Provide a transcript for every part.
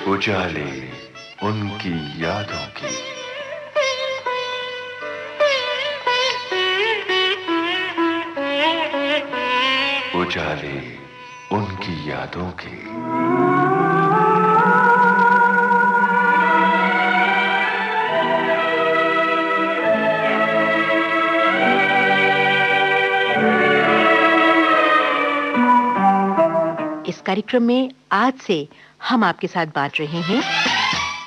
उजाले उनकी यादों की। उजाले उनकी यादों की। इस कार्यक्रम में आज से हम आपके साथ बांट रहे हैं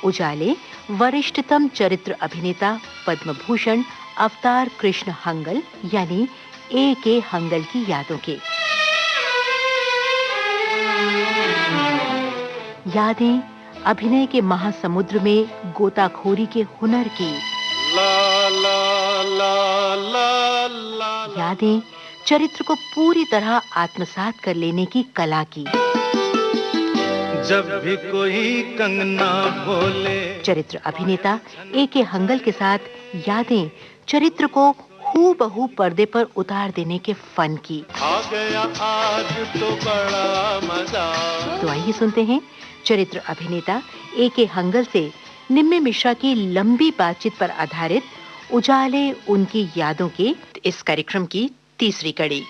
उजाले वरिष्ठतम चरित्र अभिनेता पद्म भूषण अवतार कृष्ण हंगल यानी A.K. हंगल की यादों के। यादें अभिनय के महासमुद्र में गोताखोरी के हुनर की। ला ला ला ला ला। यादें चरित्र को पूरी तरह आत्मसात कर लेने की कला की। जब भी कोई कंगना बोले। चरित्र अभिनेता A.K. हंगल के साथ यादें चरित्र को हूबहू पर्दे पर उतार देने के फन की। आ गया आज तो बड़ा मजा। तो आइए सुनते हैं चरित्र अभिनेता A.K. हंगल से निम्मे मिश्रा की लंबी बातचीत पर आधारित उजाले उनकी यादों के इस कार्यक्रम की तीसरी कड़ी।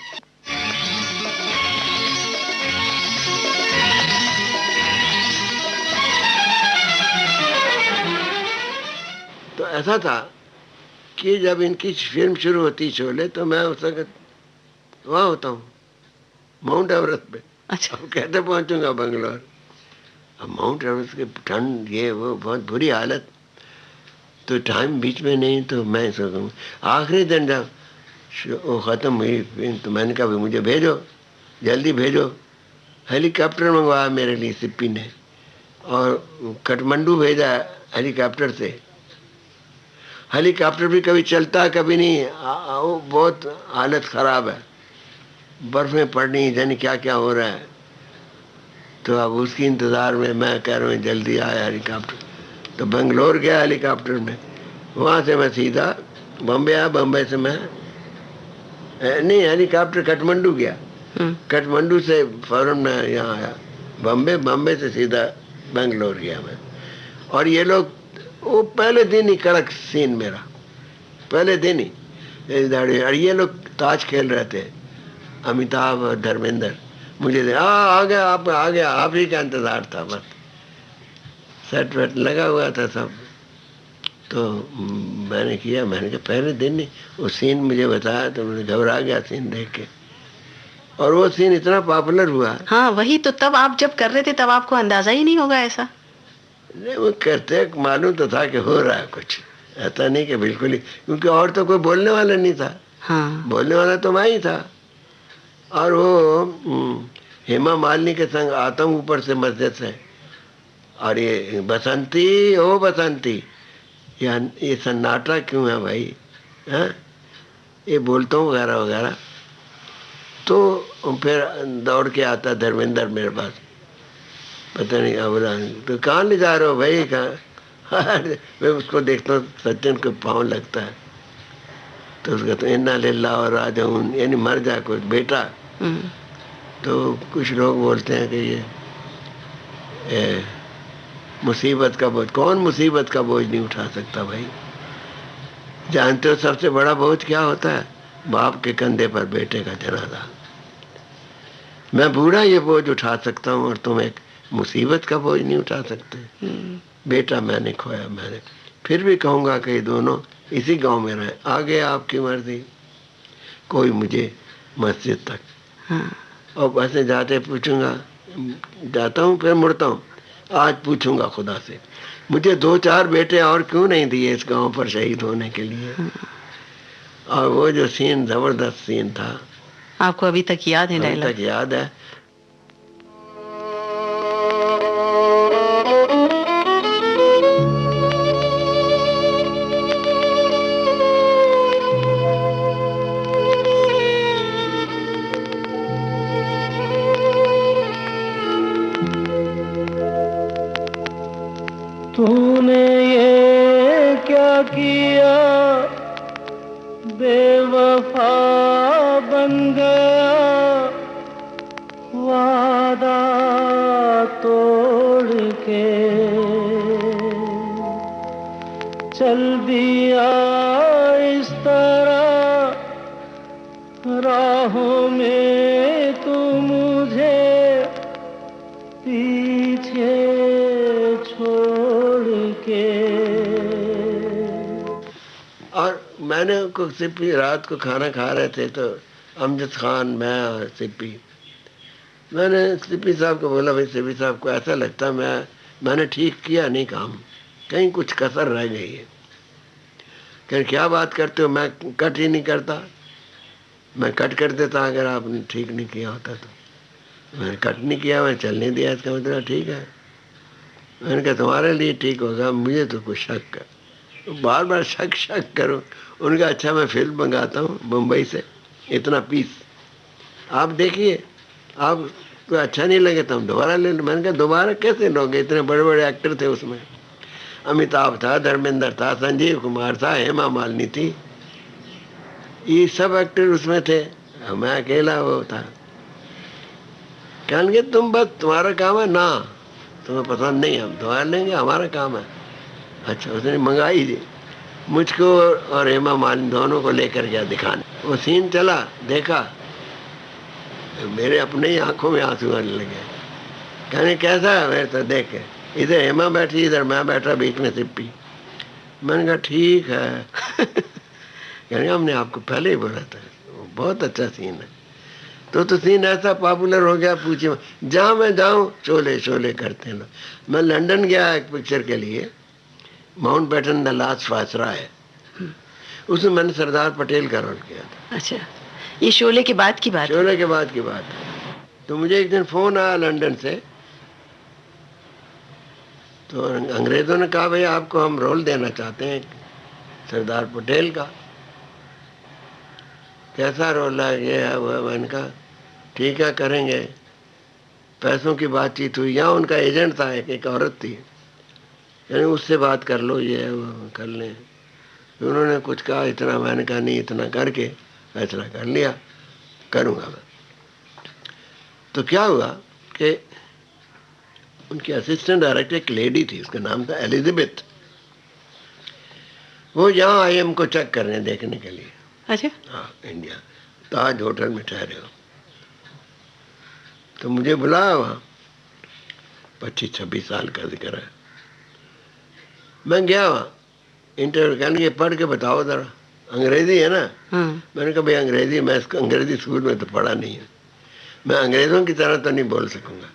तो ऐसा था कि जब इनकी फिल्म शुरू होती शोले तो मैं उस वक्त वहाँ होता हूँ माउंट एवरेस्ट पे। अच्छा। अब कैसे पहुँचूंगा बंगलोर। अब माउंट एवरेस्ट की ठंड ये वो बहुत बुरी हालत। तो टाइम बीच में नहीं तो मैं सोचूँ आखिरी दिन जब वो ख़त्म हुई फिल्म तो मैंने कहा मुझे भेजो जल्दी भेजो। हेलीकॉप्टर मंगवाया मेरे लिए सिप्पी ने और काठमांडू भेजा हेलीकॉप्टर से। हेलीकॉप्टर भी कभी चलता कभी नहीं। वो बहुत हालत ख़राब है। बर्फ़ें पड़नी जाने क्या क्या हो रहा है। तो अब उसकी इंतज़ार में मैं कह रहा हूँ जल्दी आया हेलीकॉप्टर। तो बेंगलोर गया हेलीकॉप्टर में। वहाँ से मैं सीधा बम्बे आया। बम्बे से मैं नहीं हेलीकॉप्टर काठमांडू गया। काठमांडू से फ़ौरन मैं यहाँ आया बम्बे। बम्बे से सीधा बेंगलोर गया मैं। और ये लोग वो पहले दिन ही कड़क सीन मेरा पहले दिन ही दाढ़ी। और ये लोग ताश खेल रहे थे अमिताभ और धर्मेंद्र। मुझे आ गया आप आ गया आप ही का इंतज़ार था बस। सेट वेट लगा हुआ था सब। तो मैंने किया। मैंने कहा पहले दिन ही वो सीन मुझे बताया तो मुझे घबरा गया सीन देख के। और वो सीन इतना पॉपुलर हुआ। हाँ वही तो। तब आप जब कर रहे थे तब आपको अंदाजा ही नहीं होगा ऐसा। नहीं वो करते मालूम तो था कि हो रहा है कुछ। ऐसा नहीं कि बिल्कुल ही क्योंकि और तो कोई बोलने वाला नहीं था। हाँ। बोलने वाला तो मैं ही था। और वो हेमा मालिनी के संग आता हूँ ऊपर से मस्जिद से। और ये बसंती ओ बसंती ये सन्नाटा क्यों है भाई हैं ये बोलता हूँ वगैरह वगैरह। तो फिर दौड़ के आता धर्मेंद्र मेरे पास। पता नहीं अब तो कहाँ ले जा रहे हो भाई कहाँ। मैं उसको देखता हूँ सज्जन को पाँव लगता है। तो उसका तो इन्ना लिल्लाह और राजऊन यानी मर जा कुछ बेटा। तो कुछ लोग बोलते हैं कि ये मुसीबत का बोझ। कौन मुसीबत का बोझ नहीं उठा सकता भाई। जानते हो सबसे बड़ा बोझ क्या होता है। बाप के कंधे पर बेटे का जनाजा। मैं बूढ़ा ये बोझ उठा सकता हूँ और तुम एक मुसीबत का बोझ नहीं उठा सकते। बेटा मैंने खोया मैंने। फिर भी कहूँगा कि दोनों इसी गांव में रहे। आगे आपकी मर्जी। कोई मुझे मस्जिद तक। हाँ। और वैसे जाते पूछूंगा जाता हूँ फिर मुड़ता हूँ। आज पूछूंगा खुदा से मुझे 2-4 बेटे और क्यों नहीं दिए इस गांव पर शहीद होने के लिए। और वो जो सीन ज़बरदस्त सीन था। आपको अभी तक याद है डायलॉग? अभी तक याद है। तूने ये क्या किया बेवफा बन गया वादा तोड़ के चल दिया इस तरह राहों में तू मुझे पीछे छोड़ के। और मैंने को सिप्पी रात को खाना खा रहे थे तो अमजद खान, मैं और सिप्पी, मैंने सिप्पी साहब को बोला, भाई सिप्पी साहब को ऐसा लगता मैंने ठीक किया नहीं काम, कहीं कुछ कसर रह गई है। कहीं क्या बात करते हो, मैं कट ही नहीं करता, मैं कट कर देता अगर आपने ठीक नहीं किया होता तो। मैंने कट नहीं किया, मैं चलने दिया, इसका मतलब ठीक है। मैंने कहा तुम्हारे लिए ठीक होगा, मुझे तो कुछ शक है। बार बार शक करो। उनका अच्छा मैं फिल्म मंगाता हूँ मुंबई से, इतना पीस आप देखिए, आप तो अच्छा नहीं लगे तो हम दोबारा ले लो। मैंने कहा दोबारा कैसे लोगे, इतने बड़े बड़े एक्टर थे उसमें, अमिताभ था, धर्मेंद्र था, संजीव कुमार था, हेमा मालिनी थी, ये सब एक्टर उसमें थे, मैं अकेला वो था। कहेंगे तुम बस तुम्हारा काम है ना, तुम्हें पसंद नहीं हम दोबारा लेंगे, हमारा काम है। अच्छा, उसने मंगाई थी मुझको और हेमा मालिनी दोनों को लेकर गया दिखाने। वो सीन चला, देखा, मेरे अपने ही आंखों में आंसू आने लगे। कहने कैसा है, मेरे तो देख के, इधर हेमा बैठी, इधर मैं बैठा, बीच में सिप्पी। मैंने कहा ठीक है। कहने हमने आपको पहले ही बोला था, बहुत अच्छा सीन है। तो सीन ऐसा पॉपुलर हो गया, पूछिए जहाँ मैं जाऊँ शोले शोले करते हैं लोग। मैं लंदन गया एक पिक्चर के लिए, माउंट बैटन द लास्ट वायसरा है, उसमें मैंने सरदार पटेल का रोल किया था। अच्छा, ये शोले के बाद की बात? शोले के बाद की बात है। तो मुझे एक दिन फोन आया लंदन से, तो अंग्रेजों ने कहा भाई आपको हम रोल देना चाहते हैं सरदार पटेल का, कैसा रोल है, ये है वो है। मैंने कहा ठीक है करेंगे। पैसों की बातचीत हुई, यहाँ उनका एजेंट था, एक औरत थी, यानी उससे बात कर लो, ये वो कर लें। तो उन्होंने कुछ कहा इतना, मैंने कहा नहीं, इतना करके फैसला कर लिया, करूँगा मैं। तो क्या हुआ कि उनकी असिस्टेंट डायरेक्टर एक लेडी थी, उसका नाम था एलिजाबेथ, वो यहाँ आई हमको चेक करने देखने के लिए। अच्छा, हाँ, इंडिया ताज होटल में ठहरे हो। तो मुझे बुलाया वहाँ, 25-26 साल का जिक्र है। मैं गया वहाँ, इंटरव्यू कहने पढ़ के बताओ ज़रा, अंग्रेज़ी है ना। मैंने कहा भाई अंग्रेज़ी, मैं इसको अंग्रेज़ी स्कूल में तो पढ़ा नहीं है, मैं अंग्रेज़ों की तरह तो नहीं बोल सकूँगा।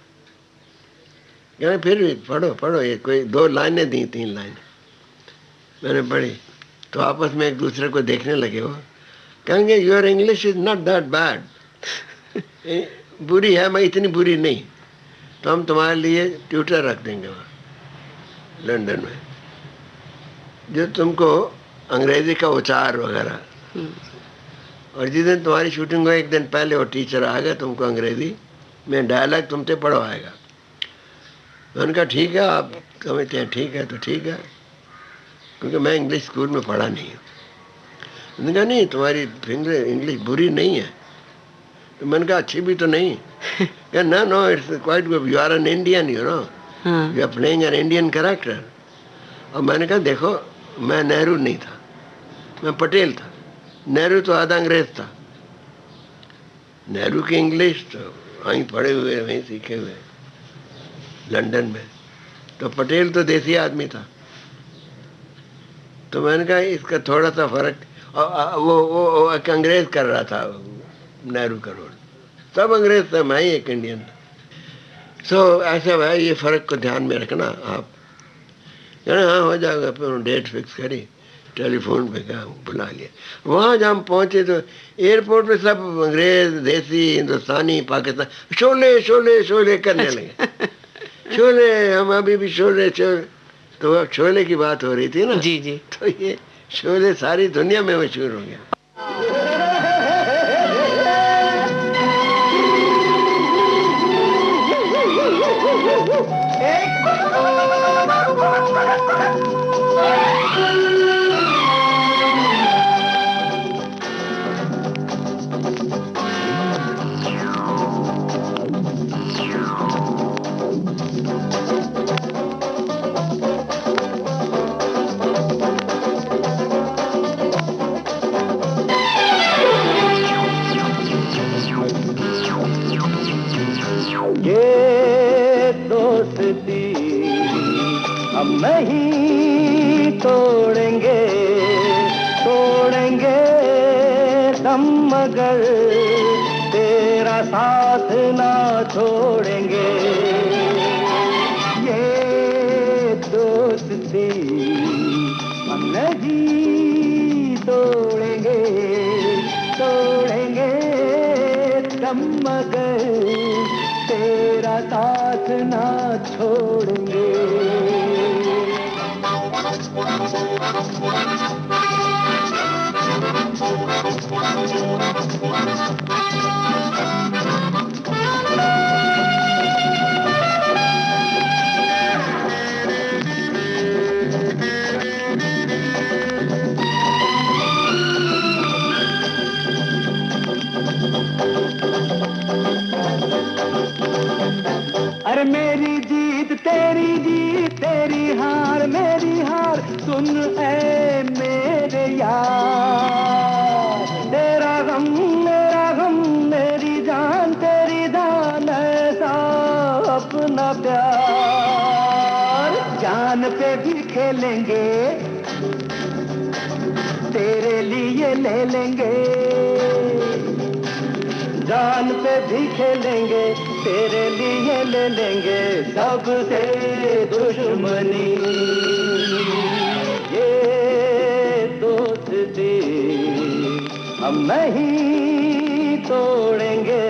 कहने फिर भी पढ़ो पढ़ो, ये कोई 2 लाइनें दी, 3 लाइनें मैंने पढ़ी। तो आपस में एक दूसरे को देखने लगे। वो कहेंगे your English is not that bad, बुरी है मैं इतनी बुरी नहीं, तो हम तुम्हारे लिए ट्यूटर रख देंगे वहाँ लंदन में, जो तुमको अंग्रेज़ी का उच्चार वगैरह, और जिस दिन तुम्हारी शूटिंग हो एक दिन पहले वो टीचर आएगा, तुमको अंग्रेज़ी में डायलॉग तुमसे पढ़वाएगा। मैंने कहा ठीक है, आप समझते हैं ठीक है तो ठीक है, क्योंकि मैं इंग्लिश स्कूल में पढ़ा नहीं हूँ। उन्होंने कहा नहीं तुम्हारी इंग्लिश बुरी नहीं है। तो मैंने कहा अच्छी भी तो नहीं। क्या ना, no it's quite good, you are an Indian, you know, you are playing an Indian character. और मैंने कहा देखो मैं नेहरू नहीं था, मैं पटेल था, नेहरू तो आधा अंग्रेज था। नेहरू की इंग्लिश तो वहीं पढ़े हुए, वहीं सीखे हुए लंदन में, तो पटेल तो देसी आदमी था। तो मैंने कहा इसका थोड़ा सा फर्क, वो एक अंग्रेज कर रहा था नेहरू का रोल, सब अंग्रेज थे, मैं ही एक इंडियन था। सो ऐसा है, ये फ़र्क को ध्यान में रखना आप। हाँ हो जाएगा। फिर डेट फिक्स करी, टेलीफोन पे क्या बुला लिया। वहाँ जब हम पहुँचे तो एयरपोर्ट पे सब अंग्रेज, देसी, हिंदुस्तानी, पाकिस्तान, शोले शोले शोले करने लगे। शोले, हम अभी भी शोले शोले। तो अब शोले की बात हो रही थी ना। जी जी। तो ये शोले सारी दुनिया में मशहूर हो गया। हम नहीं तोड़ेंगे तोड़ेंगे दम मगर तेरा साथ ना छोड़ेंगे। ये दोस्ती हम नहीं तोड़ेंगे तोड़ेंगे दम मगर तेरा साथ ना छोड़ेंगे। अरे मेरी जीत तेरी हार मेरी हार सुन ऐ मेरे यार। तेरा गम मेरी जान तेरी जान ऐसा अपना प्यार। जान पे भी खेलेंगे तेरे लिए ले लेंगे। जान पे भी खेलेंगे तेरे लिए ले लेंगे सबसे दुश्मनी। ये दोस्ती हम नहीं तोड़ेंगे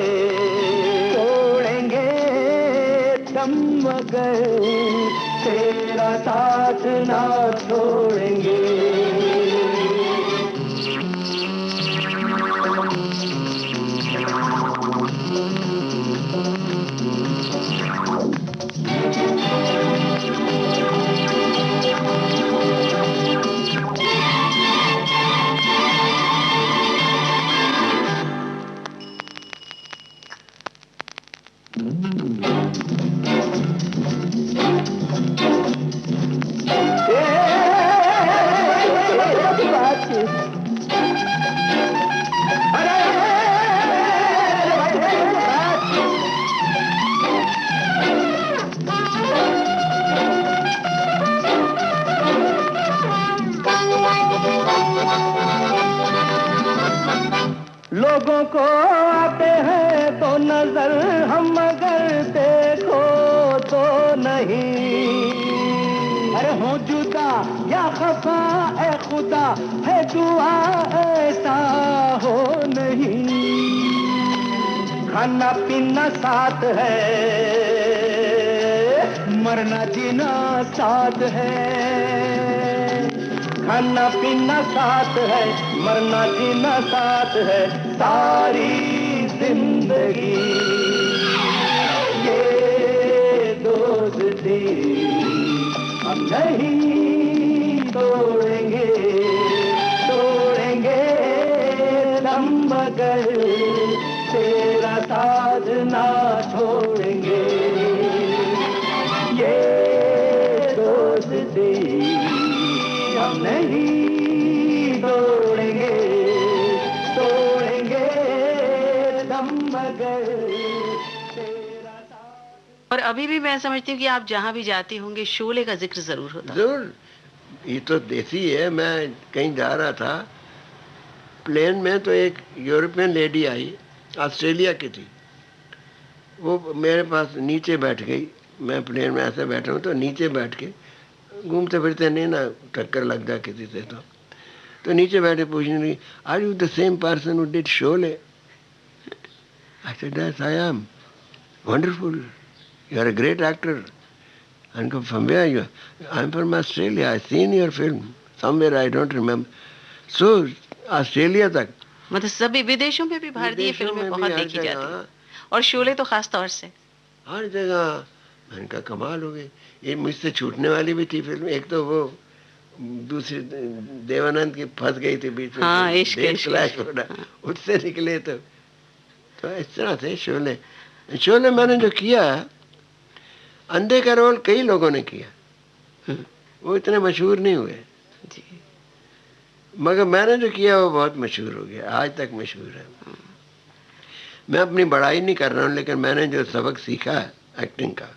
तोड़ेंगे दम मगर तेरा साथ ना छोड़ेंगे। लोगों को आते हैं तो नजर हम मगर देखो तो नहीं। अरे हो जुदा या खफा ए खुदा है दुआ ऐसा हो नहीं। खाना पीना साथ है मरना जीना साथ है। खाना पीना साथ है मरना जीना साथ है सारी जिंदगी। ये दोस्ती हम नहीं तोड़ेंगे तोड़ेंगे दम मगर तेरा साथ ना छोड़ेंगे। ये दोस्ती हम नहीं तोड़ेंगे तोड़ेंगे दम मगर तेरा साथ। और अभी भी मैं समझती हूँ कि आप जहाँ भी जाती होंगे शोले का जिक्र जरूर होता। जरूर, ये तो देसी है। मैं कहीं जा रहा था प्लेन में तो एक यूरोपियन लेडी आई, ऑस्ट्रेलिया की थी। वो मेरे पास नीचे बैठ गई। मैं प्लेन में ऐसे बैठा हूँ तो नीचे बैठ के घूमते फिरते नहीं ना टक्कर लग जाए किसी से। तो नीचे बैठे पूछने लगी, are you the same person who did Sholay? I said yes I am. Wonderful, you are a great actor. And go, from where you? I'm from Australia. I seen your film somewhere. I don't remember. So Australia तक, मतलब सभी विदेशों में भी भारतीय फिल्में बहुत देखी जाती हैं और शोले तो खास तौर से हर जगह। मैंने कहा कमाल हो गई। ये मुझसे छूटने वाली भी थी फिल्म। एक तो वो दूसरी देवानंद की फंस गई थी बीच में। हाँ, इश्क क्लैश हो रहा, उससे निकले। तो इस तरह से शोले मैंने जो किया, अंधे का रोल कई लोगों ने किया, वो इतने मशहूर नहीं हुए जी। मगर मैंने जो किया वो बहुत मशहूर हो गया, आज तक मशहूर है। मैं अपनी बड़ाई नहीं कर रहा हूँ, लेकिन मैंने जो सबक सीखा है एक्टिंग का,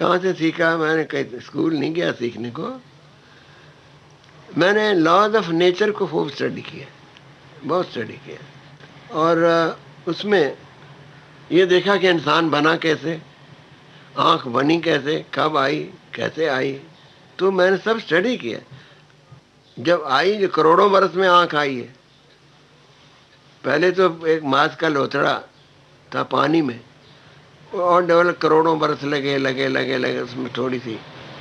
कहाँ से सीखा? मैंने कहीं स्कूल नहीं गया सीखने को। मैंने लॉज ऑफ नेचर को खूब स्टडी किया, बहुत स्टडी किया, और उसमें ये देखा कि इंसान बना कैसे, आँख बनी कैसे, कब आई, कैसे आई। तो मैंने सब स्टडी किया। जब आई, जो करोड़ों बरस में आँख आई है। पहले तो एक मांस का लोथड़ा था पानी में, और डेवलप करोड़ों बरस लगे लगे लगे लगे, उसमें थोड़ी सी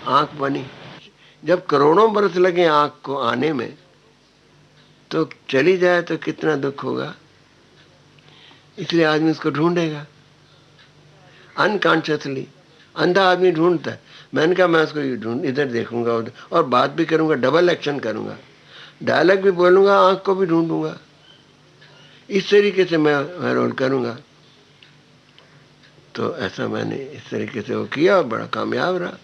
आँख बनी। जब करोड़ों बरस लगे आँख को आने में, तो चली जाए तो कितना दुख होगा। इसलिए आदमी उसको ढूंढेगा अनकॉन्शियसली। अंधा आदमी ढूंढता है। मैंने कहा मैं उसको इधर देखूंगा उधर, और बात भी करूंगा, डबल एक्शन करूंगा, डायलॉग भी बोलूंगा, आँख को भी ढूंढूंगा। इस तरीके से मैं रोल करूंगा। तो ऐसा मैंने इस तरीके से वो किया और बड़ा कामयाब रहा।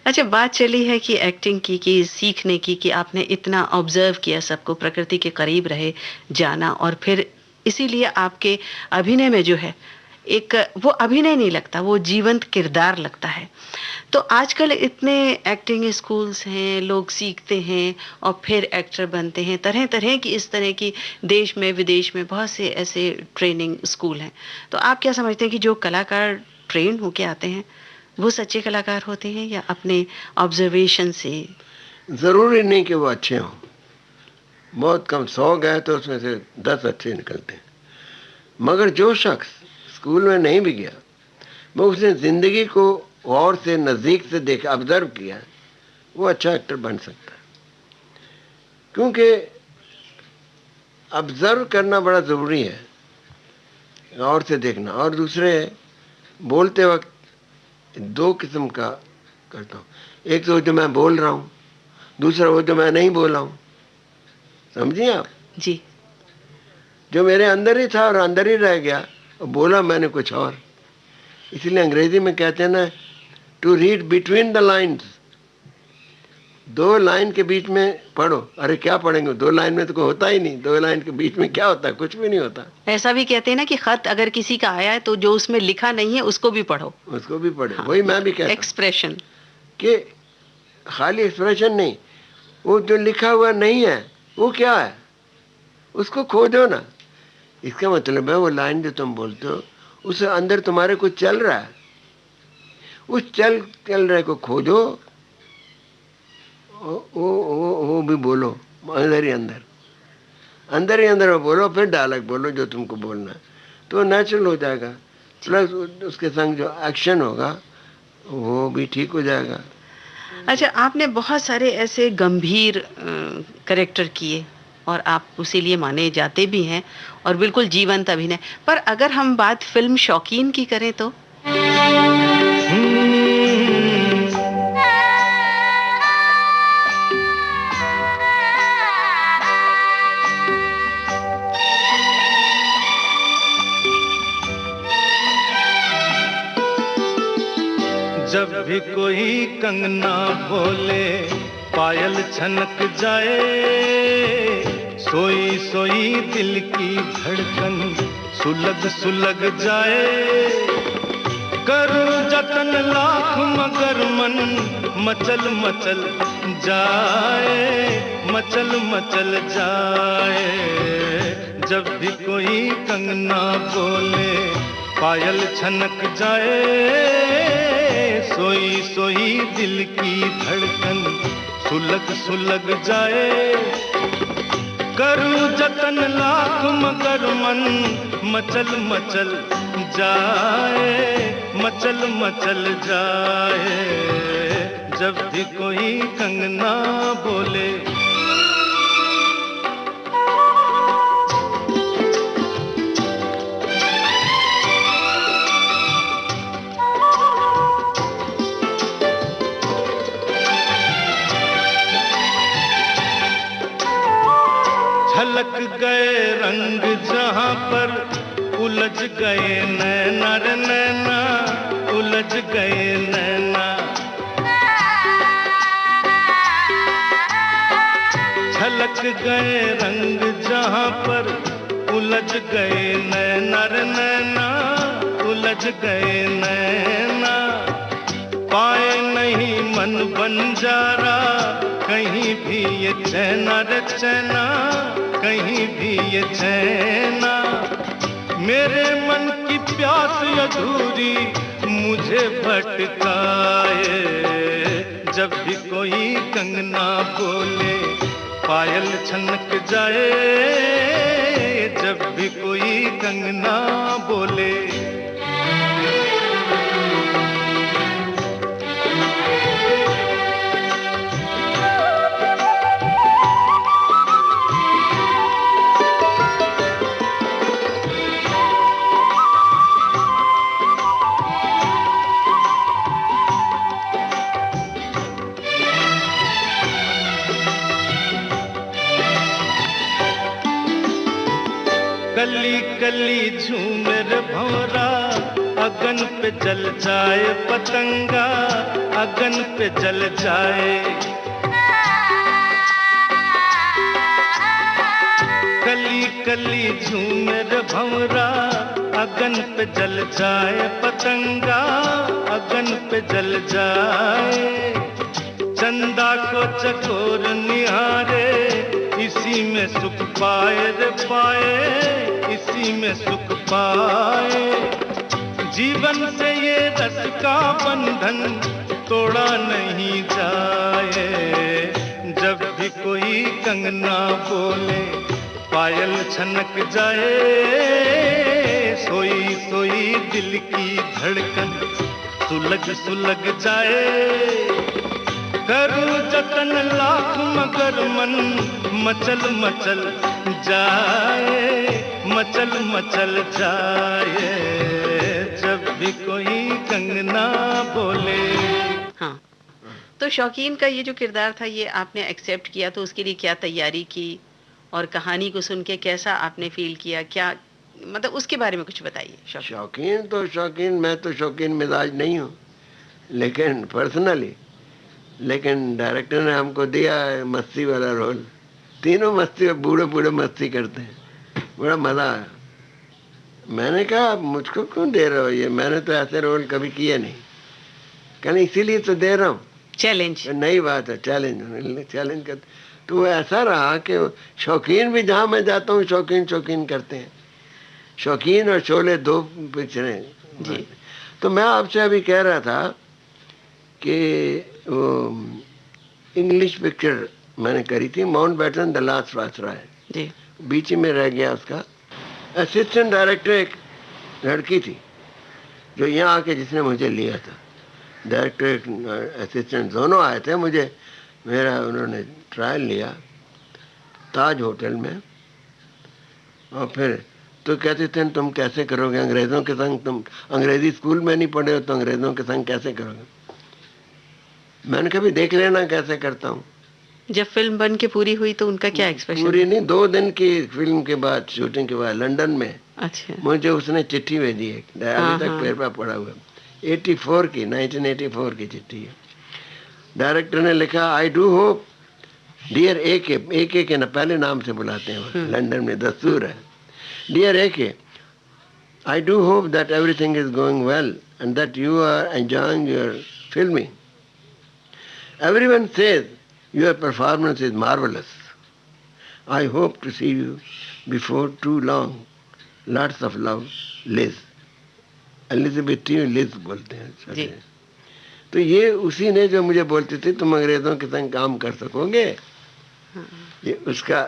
अच्छा, बात चली है कि एक्टिंग की सीखने की, कि आपने इतना ऑब्जर्व किया सबको, प्रकृति के करीब रहे, जाना, और फिर इसीलिए आपके अभिनय में जो है एक वो अभिनय नहीं लगता, वो जीवंत किरदार लगता है। तो आजकल इतने एक्टिंग स्कूल्स हैं, लोग सीखते हैं और फिर एक्टर बनते हैं, तरह तरह की, इस तरह की देश में विदेश में बहुत से ऐसे ट्रेनिंग स्कूल हैं। तो आप क्या समझते हैं कि जो कलाकार ट्रेन होके आते हैं वो सच्चे कलाकार होते हैं, या अपने ऑब्जर्वेशन से? ज़रूरी नहीं कि वो अच्छे हों। बहुत कम, 100 गए तो उसमें से 10 अच्छे निकलते हैं। मगर जो शख्स स्कूल में नहीं भी गया, वो उसने ज़िंदगी को और से नज़दीक से देखा, ऑब्जर्व किया, वो अच्छा एक्टर बन सकता है। क्योंकि ऑब्जर्व करना बड़ा ज़रूरी है, और से देखना। और दूसरे, बोलते वक्त 2 किस्म का करता हूँ। एक तो जो मैं बोल रहा हूँ, दूसरा वो जो मैं नहीं बोला हूँ। समझिए आप? जी। जो मेरे अंदर ही था और अंदर ही रह गया, और बोला मैंने कुछ और। इसलिए अंग्रेजी में कहते हैं ना, to read between the lines. 2 line के बीच में पढ़ो। अरे क्या पढ़ेंगे, 2 लाइन में तो कोई होता ही नहीं। 2 लाइन के बीच में क्या होता है? कुछ भी नहीं होता। ऐसा भी कहते हैं ना कि खत अगर किसी का आया है तो जो उसमें लिखा नहीं है उसको भी पढ़ो, उसको भी पढ़ो। हाँ, वही मैं भी कहता हूं एक्सप्रेशन, कि खाली एक्सप्रेशन नहीं, वो जो लिखा हुआ नहीं है वो क्या है, उसको खोजो ना। इसका मतलब है वो लाइन जो तुम बोलते हो, उससे अंदर तुम्हारे कुछ चल रहा है, उस चल रहे को खोजो, वो भी बोलो अंदर ही अंदर बोलो, फिर डायलॉग बोलो जो तुमको बोलना है, तो नेचुरल हो जाएगा। प्लस उसके संग जो एक्शन होगा वो भी ठीक हो जाएगा। अच्छा, आपने बहुत सारे ऐसे गंभीर कैरेक्टर किए और आप उसी लिए माने जाते भी हैं, और बिल्कुल जीवंत अभिनय। पर अगर हम बात फिल्म शौकीन की करें तो जब भी कोई कंगना बोले, पायल छनक जाए, सोई सोई दिल की धड़कन सुलग सुलग जाए। करूं जतन लाख मगर मन मचल मचल जाए, मचल मचल जाए। जब भी कोई कंगना बोले, पायल छनक जाए, सोई सोई दिल की धड़कन सुलग सुलग जाए। करूं जतन लाख मगर मन मचल मचल जाए, मचल मचल जाए। जब भी कोई कंगना बोले। झलक गए रंग जहां पर, उलझ गए नैना रे नैना, उलझ गए नैना। झलक गए रंग जहां पर, उलझ गए नैना रे नैना, उलझ गए नैना। पाए नहीं मन बंजारा, कहीं भी ये चैना रे चैना, कहीं भी ये चैना। मेरे मन की प्यास अधूरी मुझे भटकाए, जब भी कोई कंगना बोले पायल छनक जाए, जब भी कोई कंगना बोले। कली कली झूमर भंवरा, अगन पे जल जाए पतंगा, अगन पे जल जाए। कली कली झूमर भंवरा, अगन पे जल जाए पतंगा, अगन पे जल जाए। चंदा को चकोर निहारे, इसी में सुख पाए रे पाए, इसी में सुख पाए। जीवन से ये रस का बंधन तोड़ा नहीं जाए, जब भी कोई कंगना बोले पायल छनक जाए। सोई सोई दिल की धड़कन सुलग सुलग जाए। करूं जतन लाख मगर मन मचल मचल जाए, मचल मचल जाए, जब भी कोई कंगना बोले। हाँ, तो शौकीन का ये जो किरदार था ये आपने एक्सेप्ट किया, तो उसके लिए क्या तैयारी की और कहानी को सुन के कैसा आपने फील किया, क्या मतलब उसके बारे में कुछ बताइए। शौकीन तो शौकीन, मैं तो शौकीन मिजाज नहीं हूँ, लेकिन पर्सनली, लेकिन डायरेक्टर ने हमको दिया है मस्ती वाला रोल। तीनों मस्ती, बूढ़े बूढ़े मस्ती करते हैं, बड़ा मज़ा आया। मैंने कहा मुझको क्यों दे रहे हो ये, मैंने तो ऐसे रोल कभी किए नहीं। कहने इसीलिए तो दे रहा हूँ, चैलेंज। नई बात है, चैलेंज चैलेंज कर। तो वो ऐसा रहा कि शौकीन भी जहाँ मैं जाता हूँ शौकीन शौकीन करते हैं। शौकीन और शोले दो पिक्चरें। तो मैं आपसे अभी कह रहा था कि वो इंग्लिश पिक्चर मैंने करी थी, माउंटबेटन द लास्ट वायसराय, बीच में रह गया उसका। असिस्टेंट डायरेक्टर एक लड़की थी जो यहाँ आके जिसने मुझे लिया था। डायरेक्टर असिस्टेंट दोनों आए थे, मुझे मेरा उन्होंने ट्रायल लिया ताज होटल में। और फिर तो कहते थे तुम कैसे करोगे अंग्रेज़ों के संग, तुम अंग्रेज़ी स्कूल में नहीं पढ़े हो तो अंग्रेज़ों के संग कैसे करोगे। मैंने कभी देख लेना कैसे करता हूँ। जब फिल्म बन के पूरी हुई तो उनका क्या एक्सप्रेशन? पूरी नहीं, 2 दिन की फिल्म के बाद, शूटिंग के बाद लंदन में। अच्छा। मुझे उसने चिट्ठी भेजी है, अभी तक पेपर पड़ा हुआ, 1984 की चिट्ठी है। डायरेक्टर ने लिखा, आई डू होप डियर ए के ना पहले नाम से बुलाते हैं लंदन में, दस्तूर है। Dear A, I do hope that everything is going well and that you are enjoying your filming. Everyone says your performance is marvelous. I hope to see you before too long. Lots of love, Liz. Elizabeth Liz बोलते हैं। तो ये उसी ने जो मुझे बोलती थी तुम अंग्रेजों के संग काम कर सकोगे। ये उसका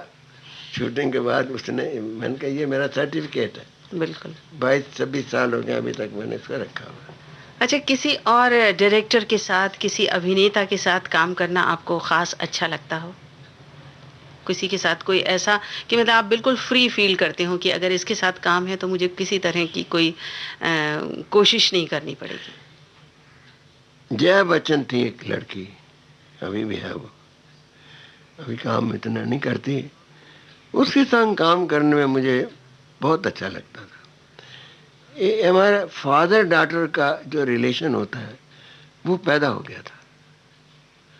शूटिंग के बाद उसने, मैंने कहा ये मेरा सर्टिफिकेट है। बिल्कुल। 22-26 साल हो गया अभी तक मैंने इसको रखा हुआ है। अच्छा, किसी और डायरेक्टर के साथ, किसी अभिनेता के साथ काम करना आपको खास अच्छा लगता हो? किसी के साथ कोई ऐसा कि मतलब आप बिल्कुल फ्री फील करते हो कि अगर इसके साथ काम है तो मुझे किसी तरह की कोई कोशिश नहीं करनी पड़ेगी? जया बच्चन थी एक लड़की, अभी भी है वो, अभी काम इतना नहीं करती। उसके संग काम करने में मुझे बहुत अच्छा लगता था। ये हमारा फादर डॉटर का जो रिलेशन होता है वो पैदा हो गया था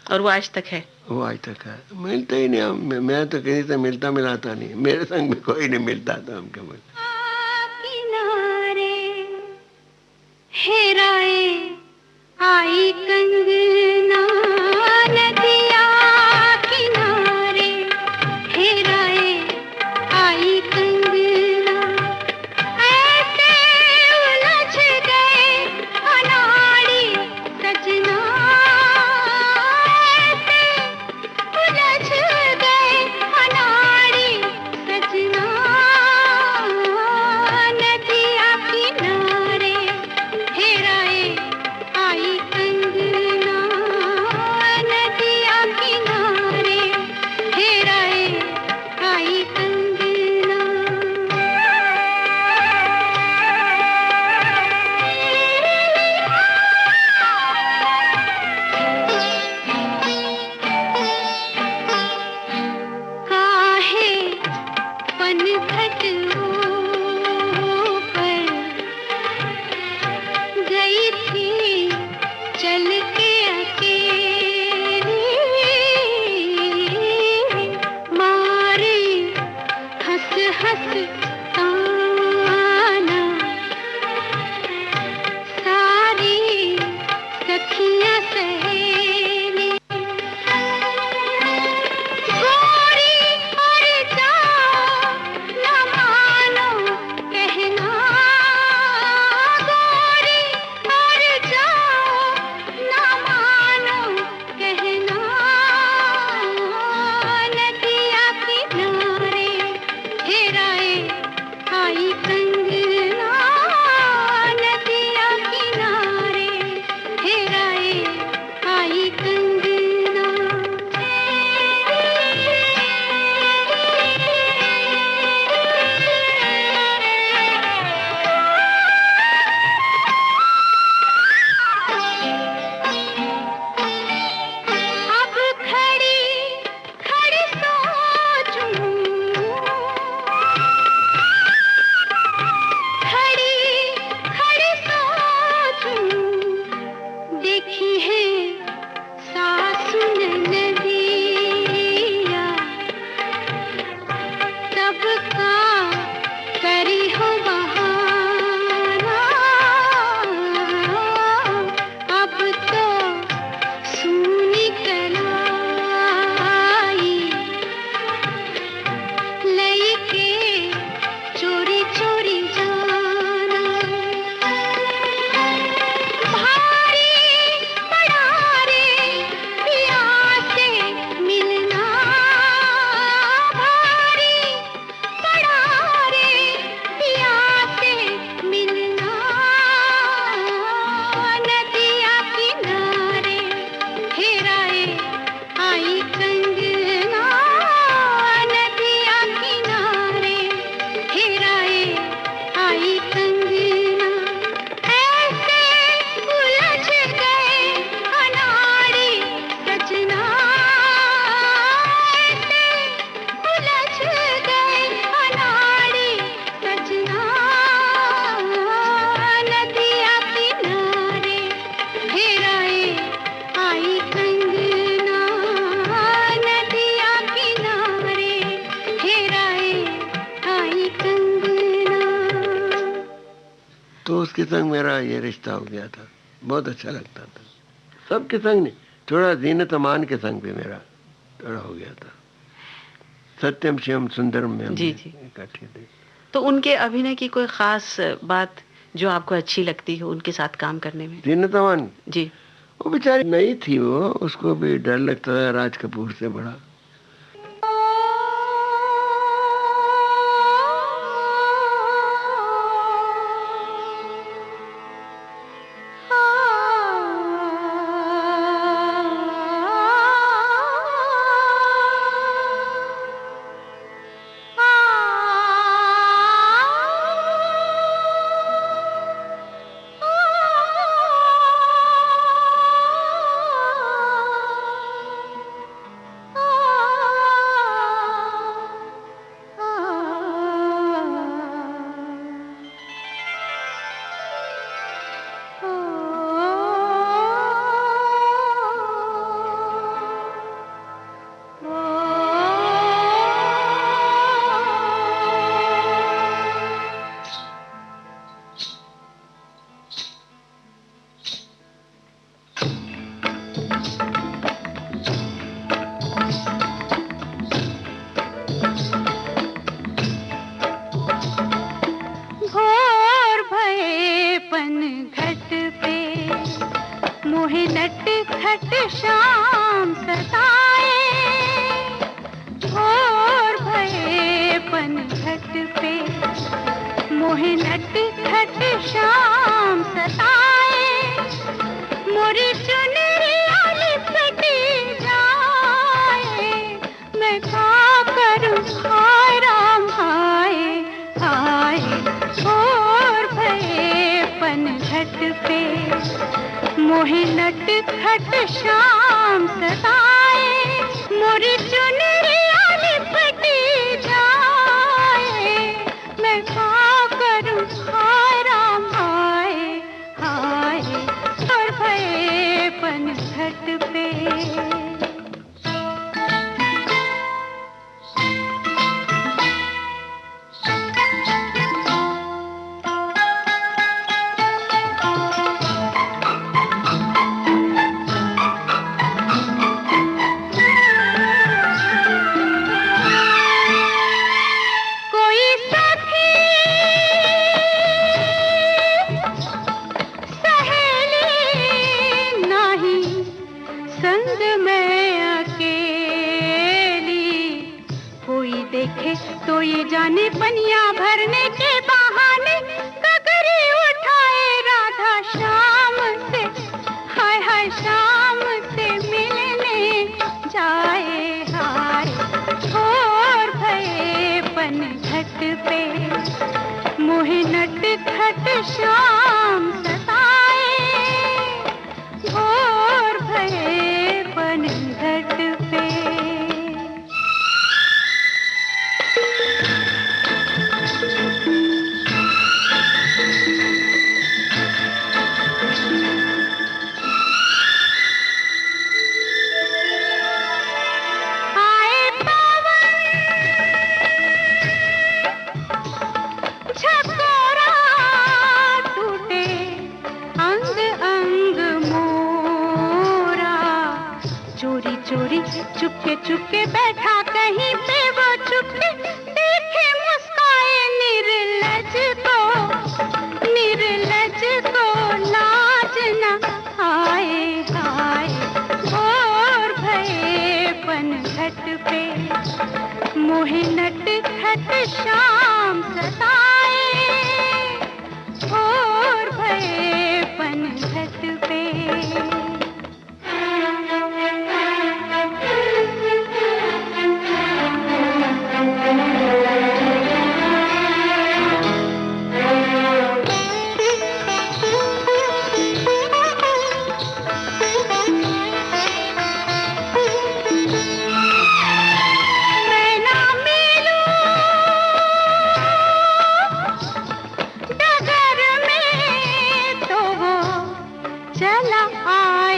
और वो आज तक है। वो आज तक है, मिलते ही नहीं। मैं तो किसी से मिलता मिलाता नहीं, मेरे संग भी कोई नहीं मिलता था। हम क्या किनारे हेराए आई उसके संग मेरा ये रिश्ता हो गया था, बहुत अच्छा लगता था। सबके संग नहीं, थोड़ा जीनत अमान के संग भी मेरा थोड़ा हो गया था। सत्यम शिवम सुंदरम में जी जी। इकट्ठे थे। तो उनके अभिनय की कोई खास बात जो आपको अच्छी लगती हो उनके साथ काम करने में? जीनत अमान जी। वो बेचारी नई थी, वो उसको भी डर लगता था राज कपूर से बड़ा। चला आए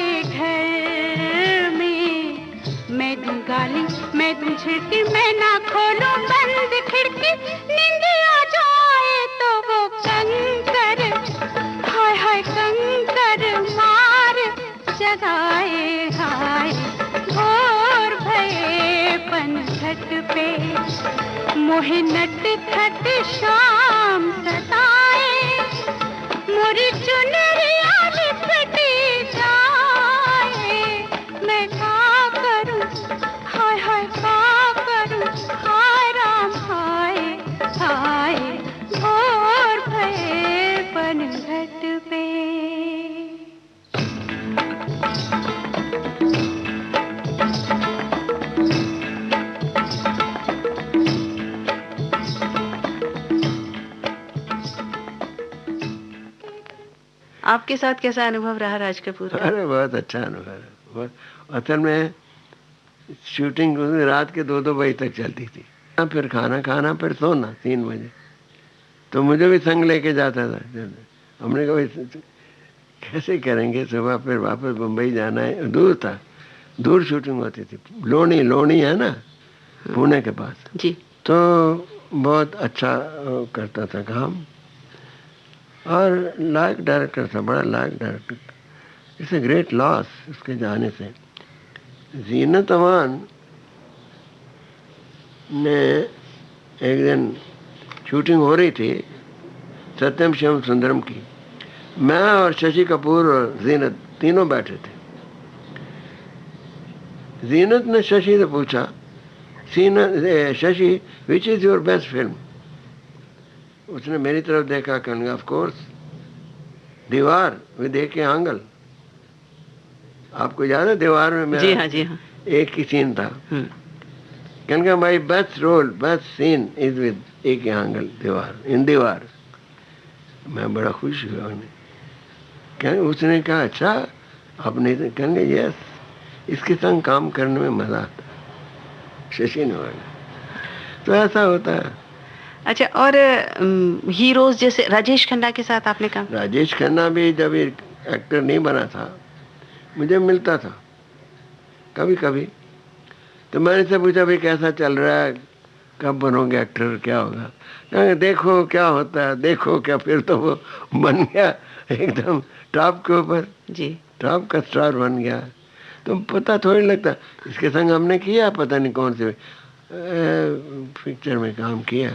मोहे नट खट शाम सताए, मोरी चुनरिया लिपटी जाए। मैं क्या करूं, हाय हाय क्या करूं, हाय राम हाय हाय, भोर भये पनघट पे। आपके साथ कैसा अनुभव रहा राज कपूर का? अरे बहुत अच्छा अनुभव है। असल में शूटिंग रात के 2-2 बजे तक चलती थी, फिर खाना खाना, फिर सोना 3 बजे। तो मुझे भी संग लेके जाता था। हमने कहा कैसे करेंगे, सुबह फिर वापस मुंबई जाना है, दूर था, दूर शूटिंग होती थी। लोनी है ना पुणे के पास जी। तो बहुत अच्छा करता था काम, और लायक डायरेक्टर था, बड़ा लायक director. It's a great loss उसके जाने से। जीनत अमान ने एक दिन शूटिंग हो रही थी सत्यम शिवम सुंदरम की, मैं और शशि कपूर और जीनत तीनों बैठे थे। जीनत ने शशि से पूछा, Shashi which is your best film? उसने मेरी तरफ देखा, कहने ऑफ कोर्स दीवार विद ए.के. आंगल। आपको याद है दीवार में मेरा जी हाँ, जी हाँ। एक ही सीन था। कहने my best role, best scene is with A K. Hangal, Deewar, in दीवार। मैं बड़ा खुश हुआ। उसने कहा अच्छा आपने, कहने यस, इसके संग काम करने में मजा आता। शशि ने बोला तो ऐसा होता है। अच्छा, और हीरोज जैसे राजेश खन्ना के साथ आपने काम? राजेश खन्ना भी जब एक्टर नहीं बना था मुझे मिलता था कभी कभी, तो मैंने से पूछा भाई कैसा चल रहा है, कब बनोगे एक्टर, क्या होगा? कहेंगे देखो क्या होता है, देखो क्या। फिर तो वो बन गया एकदम टॉप के ऊपर जी, टॉप का स्टार बन गया। तो पता थोड़ी लगता। इसके संग हमने किया पता नहीं कौन से पिक्चर में काम किया,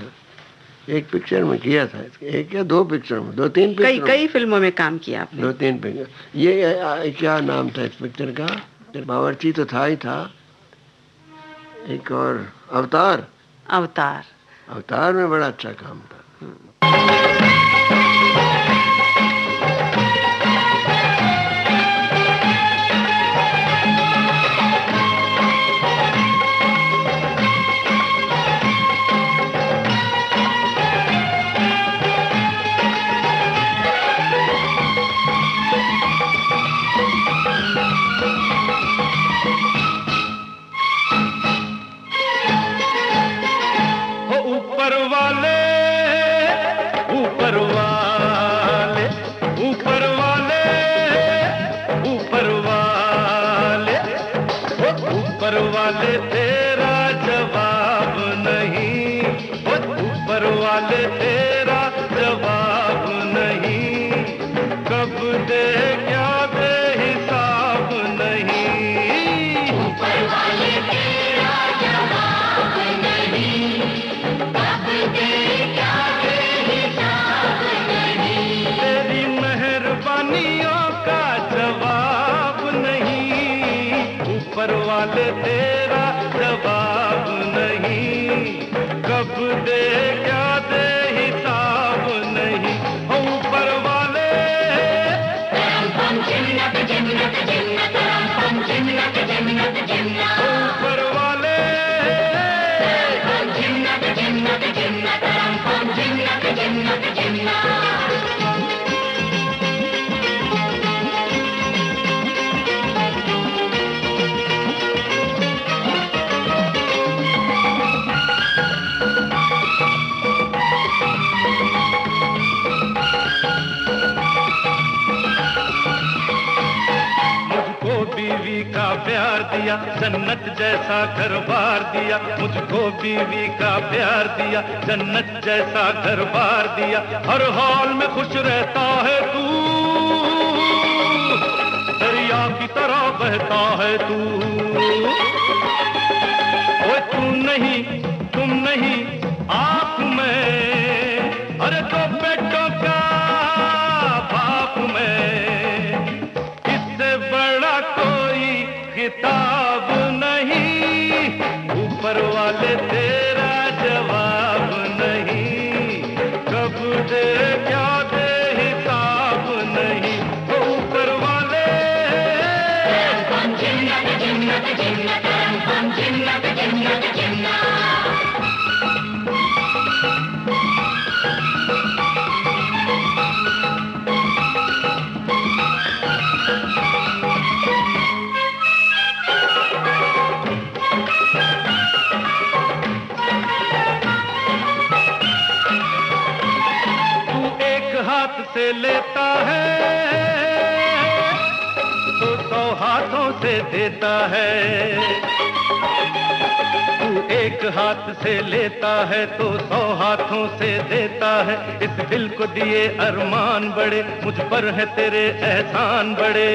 एक पिक्चर में किया था, एक या 2 पिक्चर में, 2-3 पिक्चर, कई फिल्मों में काम किया आपने। 2-3 पिक्चर। ये क्या नाम था इस पिक्चर का? बावर्ची तो था ही था, एक और अवतार में बड़ा अच्छा काम था। ऊपर वाले तेरा जवाब नहीं, ऊपर वाले तेरा जवाब नहीं, कब दे क्या दे हिसाब नहीं। ऊपर वाले तेरा जवाब नहीं, कब दे क्या दे हिसाब नहीं। तेरी मेहरबानियों का जवाब नहीं, ऊपर वाले तेरा जवाब नहीं, कब दे क्या दे हिसाब नहीं। ऊपर वाले ऊपर वाले बीवी का प्यार दिया, जन्नत जैसा घर बार दिया। मुझको बीवी का प्यार दिया, जन्नत जैसा घर बार दिया। हर हाल में खुश रहता है तू, दरिया की तरह बहता है तू। ओए तू नहीं, तुम नहीं, आप में, अरे दो बेटों का बाप में, इससे बड़ा कोई किताब नहीं, ऊपर वाले तेरा जवाब नहीं, कब दे क्या दे हिसाब नहीं, तो ऊपर वाले जिन्नत जिन्नत जिन्नत जिन्नत जिन्नत जिन्नत। हाथ से लेता है तो 100 हाथों से देता है, तू एक हाथ से लेता है तो 100 हाथों से देता है, इस दिल को दिए अरमान बड़े, मुझ पर है तेरे एहसान बड़े।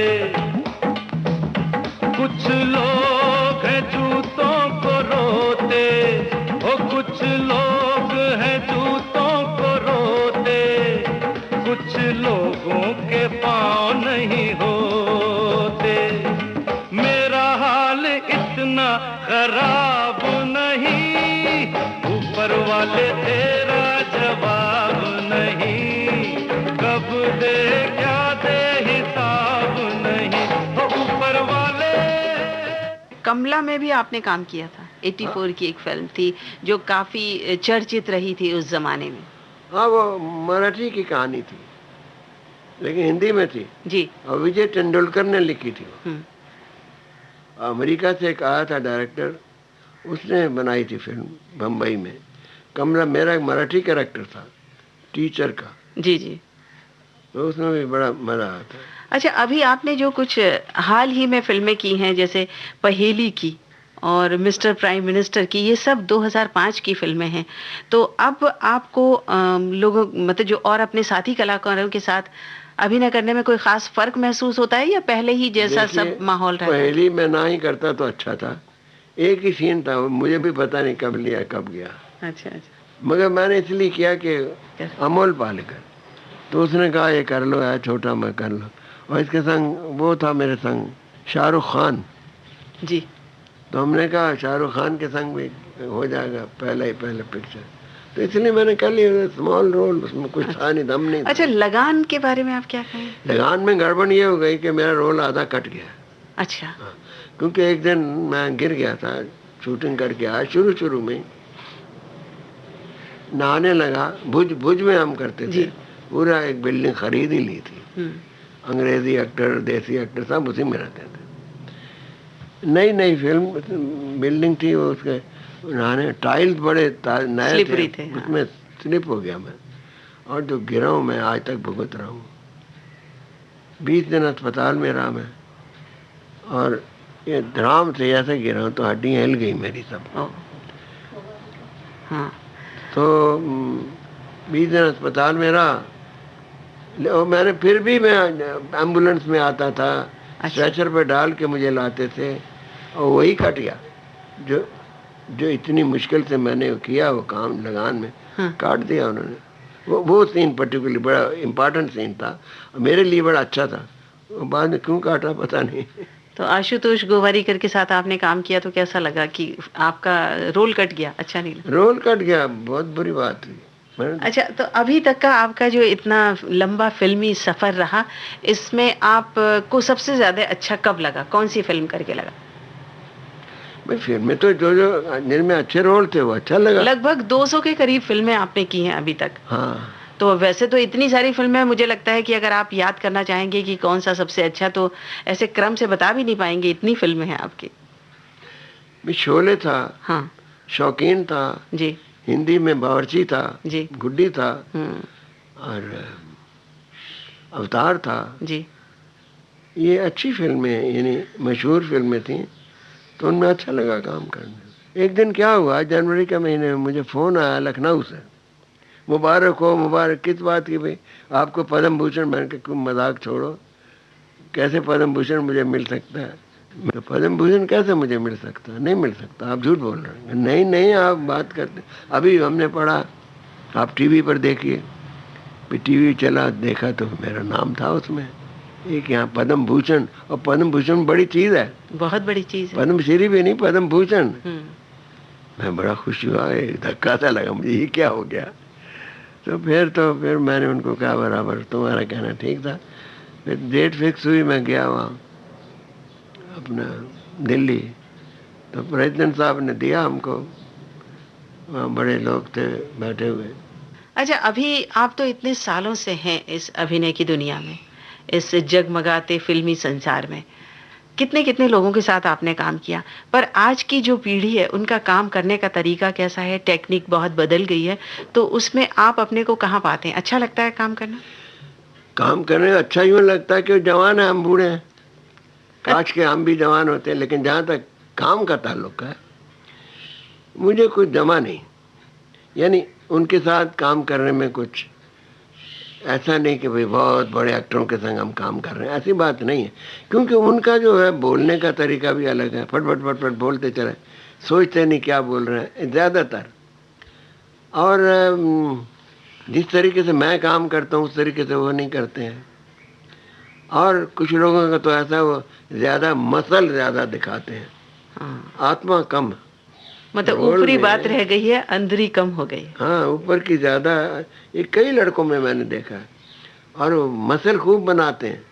कुछ लोग हैं जूतों को रोते, ओ कुछ लोग हैं जूतों को रोते, कुछ लोगों के पाँव नहीं होते, मेरा हाल इतना खराब नहीं, ऊपर वाले तेरा जवाब नहीं, कब दे क्या दे हिसाब नहीं, तो ऊपर वाले। कमला में भी आपने काम किया था, 84 की एक फिल्म थी जो काफी चर्चित रही थी उस जमाने में। हाँ, वो मराठी की कहानी थी लेकिन हिंदी में थी जी, और विजय तेंदुलकर ने लिखी थी। अमेरिका से एक आया था डायरेक्टर, उसने बनाई थी फिल्म बम्बई में। कमला मेरा एक मराठी कैरेक्टर था, टीचर का। जी जी, तो उसमें भी बड़ा मजा आता है। अच्छा, अभी आपने जो कुछ हाल ही में फिल्में की हैं, जैसे पहेली की और मिस्टर प्राइम मिनिस्टर की, ये सब 2005 की फिल्में हैं, तो अब आपको लोगों मतलब जो और अपने साथी कलाकारों के साथ अभिनय करने में कोई खास फर्क महसूस होता है या पहले ही जैसा सब माहौल रहता है? पहली मैं ना ही करता तो अच्छा था, एक ही सीन था, मुझे भी पता नहीं कब लिया कब गया। अच्छा अच्छा, मगर मैंने इसलिए किया कि अमोल पालेकर, तो उसने कहा ये कर लो यार, छोटा मैं कर लो, और इसके संग वो था मेरे संग शाहरुख खान जी, तो हमने कहा शाहरुख खान के संग भी हो जाएगा, पहले पिक्चर, तो इसलिए मैंने कर लिया, स्मॉल रोल, उसमें कुछ था नहीं, दम नहीं था। अच्छा, लगान के बारे में आप क्या कहें? लगान में गड़बड़ ये हो गई कि मेरा रोल आधा कट गया। अच्छा, हाँ, क्योंकि एक दिन मैं गिर गया था शूटिंग करके आया, शुरू में नहाने लगा, भुज में हम करते थे, पूरा एक बिल्डिंग खरीद ही ली थी, अंग्रेजी एक्टर देसी एक्टर सब उसी में रहते थे, नई फिल्म बिल्डिंग थी, वो उसके नहाने टाइल्स बड़े नए थे, उसमें स्लिप हो गया मैं, और जो गिरा हूँ मैं आज तक भुगत रहा हूँ। 20 दिन अस्पताल में रहा मैं, और ये ड्राम से ऐसे गिरा हूँ तो हड्डियाँ हिल गई मेरी सब। हाँ, तो 20 दिन अस्पताल में रहा, और मैंने फिर भी मैं एम्बुलेंस में आता था, स्ट्रेचर पे डाल के मुझे लाते थे, और वही कट गया जो इतनी मुश्किल से मैंने किया, वो काम लगान में काट दिया उन्होंने। वो सीन पर्टिकुलरली बड़ा इम्पोर्टेंट सीन था, मेरे लिए बड़ा अच्छा था, बाद में क्यों काटा पता नहीं। तो आशुतोष गोवारीकर के साथ आपने काम किया, तो कैसा लगा कि आपका रोल कट गया? अच्छा नहीं लगा? रोल कट गया, बहुत बुरी बात थी। अच्छा, तो अभी तक का आपका जो इतना लंबा फिल्मी सफर रहा, इसमें आपको सबसे ज्यादा अच्छा कब लगा? कौन सी फिल्म करके लगा? भाई फिल्में तो जो जिनमें अच्छे रोल थे वो अच्छा लगा। लगभग 200 के करीब फिल्में आपने की हैं अभी तक। हाँ, तो वैसे तो इतनी सारी फिल्में, मुझे लगता है कि अगर आप याद करना चाहेंगे कि कौन सा सबसे अच्छा, तो ऐसे क्रम से बता भी नहीं पाएंगे, इतनी फिल्में हैं आपकी। शोले था, हाँ, शौकीन था जी, हिंदी में बावर्ची था जी, गुड्डी था, और अवतार था जी। ये अच्छी फिल्में, यानी मशहूर फिल्में थी, तो उनमें अच्छा लगा काम करने। एक दिन क्या हुआ, जनवरी के महीने में मुझे फ़ोन आया लखनऊ से, मुबारक हो, मुबारक। किस बात की? भाई आपको पद्म भूषण। मैंने कहा मजाक छोड़ो, कैसे पद्म भूषण मुझे मिल सकता है? तो पद्म भूषण कैसे मुझे मिल सकता? नहीं मिल सकता, आप झूठ बोल रहे हैं। नहीं नहीं, आप बात करते। अभी हमने पढ़ा, आप टीवी पर देखिए, टीवी चला, देखा तो मेरा नाम था उसमें, एक यहाँ पद्म भूषण। और पद्म भूषण बड़ी चीज है, बहुत बड़ी चीज है। पद्मश्री भी नहीं, पद्म भूषण। मैं बड़ा खुश हुआ, एक धक्का सा लगा मुझे, ये क्या हो गया। तो फिर मैंने उनको कहा बराबर, तुम्हारा कहना ठीक था। फिर डेट फिक्स हुई, मैं गया वहाँ अपना दिल्ली। तो प्रेसिडेंट साहब ने दिया हमको, वहाँ बड़े लोग थे बैठे हुए। अच्छा, अभी आप तो इतने सालों से हैं इस अभिनय की दुनिया में, इस जगमगाते फिल्मी संसार में, कितने कितने लोगों के साथ आपने काम किया, पर आज की जो पीढ़ी है उनका काम करने का तरीका कैसा है? टेक्निक बहुत बदल गई है, तो उसमें आप अपने को कहाँ पाते हैं? अच्छा लगता है काम करना? काम करने अच्छा यूँ लगता है कि जवान है, हम बूढ़े हैं। काश के हम भी जवान होते हैं। लेकिन जहाँ तक काम का ताल्लुक है, मुझे कुछ जमा नहीं। यानी उनके साथ काम करने में कुछ ऐसा नहीं कि भाई बहुत बड़े एक्टरों के संग हम काम कर रहे हैं, ऐसी बात नहीं है। क्योंकि उनका जो है बोलने का तरीका भी अलग है, फटफट फटफट बोलते चले, सोचते नहीं क्या बोल रहे हैं ज़्यादातर। और जिस तरीके से मैं काम करता हूँ उस तरीके से वो नहीं करते हैं। और कुछ लोगों का तो ऐसा, वो ज़्यादा मसल ज़्यादा दिखाते हैं, आत्मा कम। मतलब ऊपरी बात रह गई है, अंदरी कम हो गई। हाँ, ऊपर की ज़्यादा, ये कई लड़कों में मैंने देखा है। और वो मसल खूब बनाते हैं,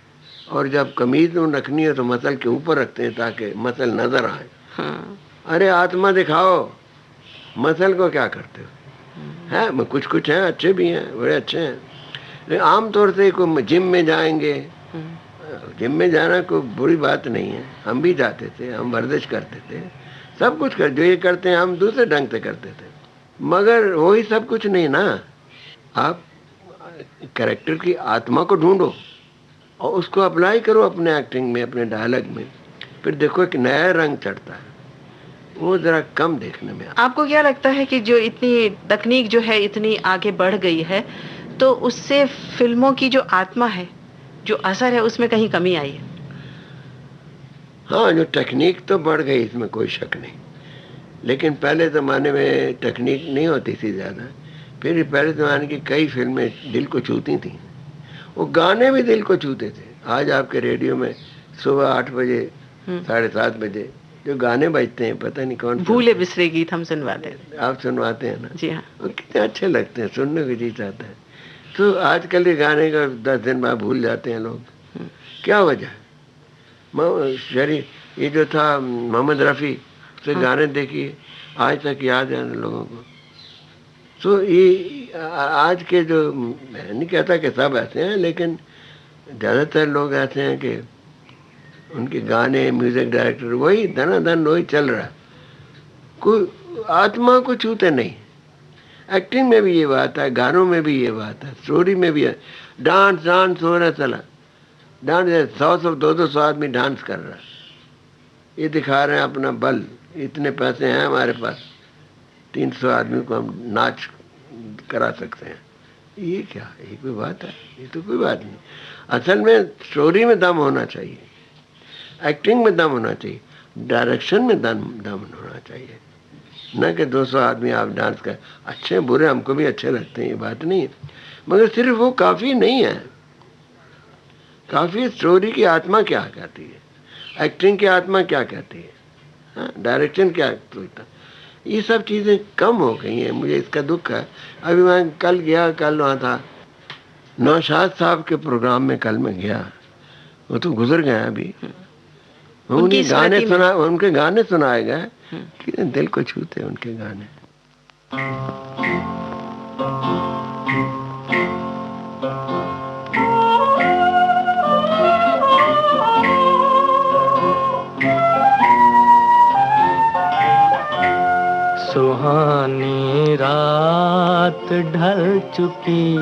और जब कमीज में रखनी है तो मसल के ऊपर रखते हैं ताकि मसल नजर आए। हाँ। अरे आत्मा दिखाओ, मसल को क्या करते हो? है कुछ कुछ हैं अच्छे भी हैं, बड़े अच्छे हैं। लेकिन आमतौर से कोई जिम में जाएंगे, जिम में जाना कोई बुरी बात नहीं है, हम भी जाते थे, हम वर्जिश करते थे, सब कुछ कर, जो ये करते हैं हम दूसरे ढंग से करते थे। मगर वही सब कुछ नहीं ना। आप कैरेक्टर की आत्मा को ढूंढो और उसको अप्लाई करो अपने एक्टिंग में, अपने डायलॉग में, फिर देखो एक नया रंग चढ़ता है। वो जरा कम देखने में। आपको क्या लगता है कि जो इतनी तकनीक जो है इतनी आगे बढ़ गई है, तो उससे फिल्मों की जो आत्मा है, जो असर है, उसमें कहीं कमी आई है? हाँ, जो टेक्निक तो बढ़ गई, इसमें कोई शक नहीं। लेकिन पहले ज़माने में टेक्निक नहीं होती थी ज़्यादा। फिर पहले ज़माने की कई फिल्में दिल को छूती थीं, वो गाने भी दिल को छूते थे। आज आपके रेडियो में सुबह 8 बजे 7:30 बजे जो गाने बजते हैं, पता नहीं कौन भूले बिसरे गीत हम सुनवाते हैं। आप सुनवाते हैं ना? जी हाँ। वो कितने अच्छे लगते हैं, सुनने को जी चाहता है। तो आजकल ये गाने का 10 दिन बाद भूल जाते हैं लोग। क्या वजह है? ये जो था मोहम्मद रफ़ी, उसके गाने देखिए, आज तक याद है लोगों को। तो ये आज के जो, मैं नहीं कहता कि सब ऐसे हैं, लेकिन ज़्यादातर लोग ऐसे हैं कि उनके गाने, म्यूजिक डायरेक्टर वही धनाधन वही चल रहा है, कोई आत्मा को छूते नहीं। एक्टिंग में भी ये बात है, गानों में भी ये बात है, स्टोरी में भी है। डांस हो रहा चला, डांस 100 200 आदमी डांस कर रहा है, ये दिखा रहे हैं अपना बल, इतने पैसे हैं हमारे पास, 300 आदमी को हम नाच करा सकते हैं। ये क्या, ये कोई बात है? ये तो कोई बात नहीं। असल में स्टोरी में दम होना चाहिए, एक्टिंग में दम होना चाहिए, डायरेक्शन में दम होना चाहिए। न कि 200 आदमी आप डांस कर, अच्छे बुरे हमको भी अच्छे लगते हैं, ये बात नहीं है, मगर सिर्फ वो काफ़ी नहीं है। काफ़ी स्टोरी की आत्मा क्या कहती है, एक्टिंग की आत्मा क्या कहती है, हाँ, डायरेक्शन क्या सोचता, ये सब चीज़ें कम हो गई हैं। मुझे इसका दुख है। अभी मैं कल वहाँ था, नौशाद साहब के प्रोग्राम में कल मैं गया, वो तो गुजर गए अभी। उनके गाने सुनाए गए कि दिल को छूते उनके गाने। सुहानी रात ढल चुकी,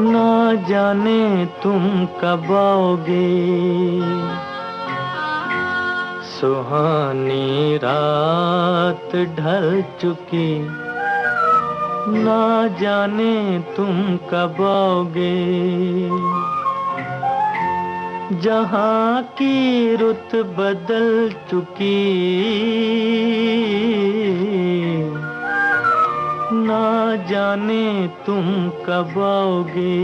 ना जाने तुम कब आओगे। सुहानी रात ढल चुकी, ना जाने तुम कब आओगे। जहाँ की रुत बदल चुकी, ना जाने तुम कब आओगे।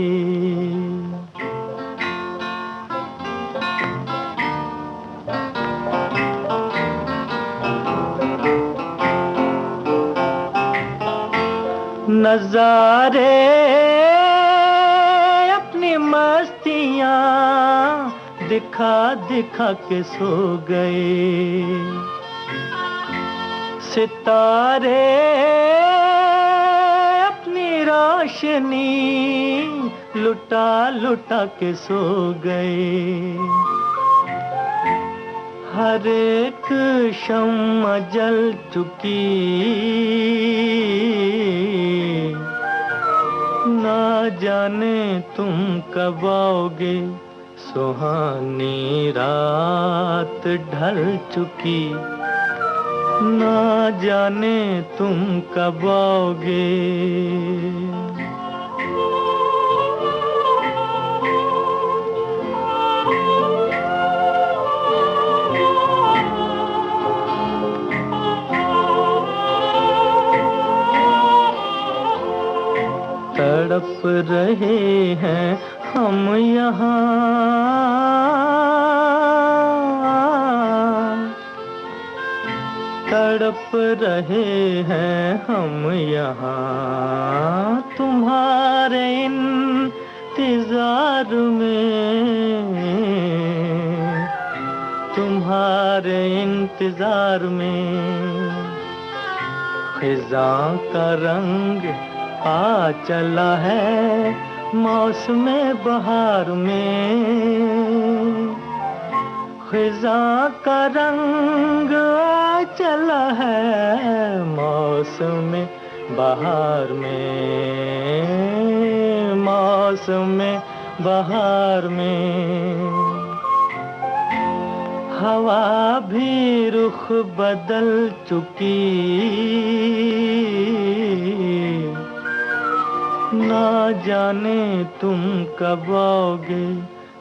नजारे अपनी मस्तियाँ दिखा दिखा के सो गए, सितारे अपनी रोशनी लुटा लुटा के सो गए। हर एक शम्मा जल चुकी, ना जाने तुम कब आओगे। सुहानी रात ढल चुकी, ना जाने तुम कब आओगे। तड़प रहे हैं हम यहाँ, तड़प रहे हैं हम यहाँ, तुम्हारे इंतजार में, तुम्हारे इंतजार में। खिज़ां का रंग आ चला है मौसम बहार में, खिज़ां का रंग आ चला है मौसम बहार में, मौसम बहार में। हवा भी रुख बदल चुकी, ना जाने तुम कब आओगे।